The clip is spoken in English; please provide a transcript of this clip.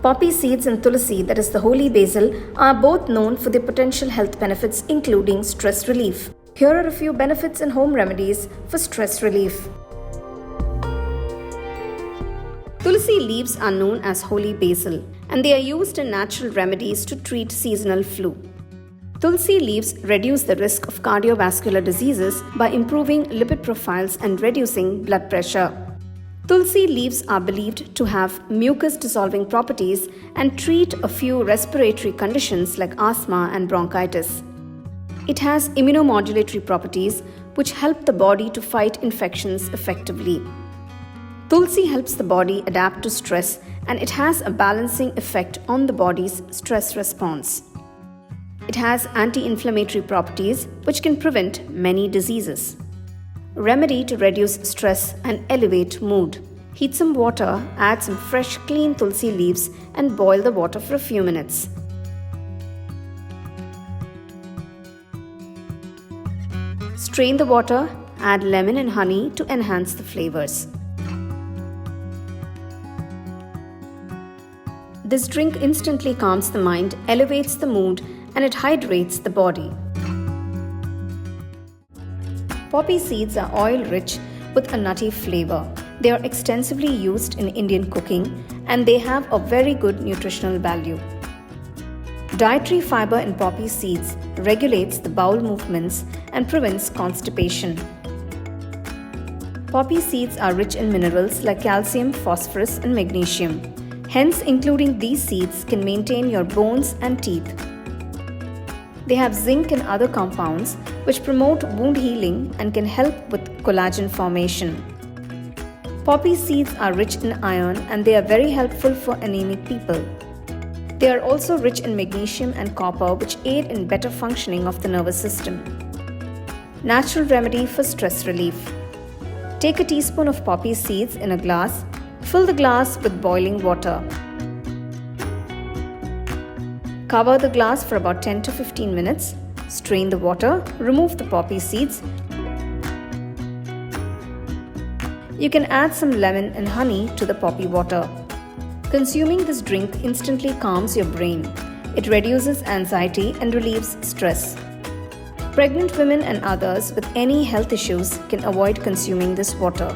Poppy seeds and Tulsi, that is the holy basil, are both known for their potential health benefits, including stress relief. Here are a few benefits and home remedies for stress relief. Tulsi leaves are known as holy basil, and they are used in natural remedies to treat seasonal flu. Tulsi leaves reduce the risk of cardiovascular diseases by improving lipid profiles and reducing blood pressure. Tulsi leaves are believed to have mucus-dissolving properties and treat a few respiratory conditions like asthma and bronchitis. It has immunomodulatory properties which help the body to fight infections effectively. Tulsi helps the body adapt to stress, and it has a balancing effect on the body's stress response. It has anti-inflammatory properties which can prevent many diseases. Remedy to reduce stress and elevate mood. Heat some water, add some fresh clean Tulsi leaves and boil the water for a few minutes. Strain the water, add lemon and honey to enhance the flavors. This drink instantly calms the mind, elevates the mood, and it hydrates the body. Poppy seeds are oil-rich with a nutty flavor. They are extensively used in Indian cooking, and they have a very good nutritional value. Dietary fiber in poppy seeds regulates the bowel movements and prevents constipation. Poppy seeds are rich in minerals like calcium, phosphorus, and magnesium. Hence, including these seeds can maintain your bones and teeth. They have zinc and other compounds which promote wound healing and can help with collagen formation. Poppy seeds are rich in iron, and they are very helpful for anemic people. They are also rich in magnesium and copper, which aid in better functioning of the nervous system. Natural remedy for stress relief. Take a teaspoon of poppy seeds in a glass. Fill the glass with boiling water. Cover the glass for about 10 to 15 minutes. Strain the water. Remove the poppy seeds. You can add some lemon and honey to the poppy water. Consuming this drink instantly calms your brain. It reduces anxiety and relieves stress. Pregnant women and others with any health issues can avoid consuming this water.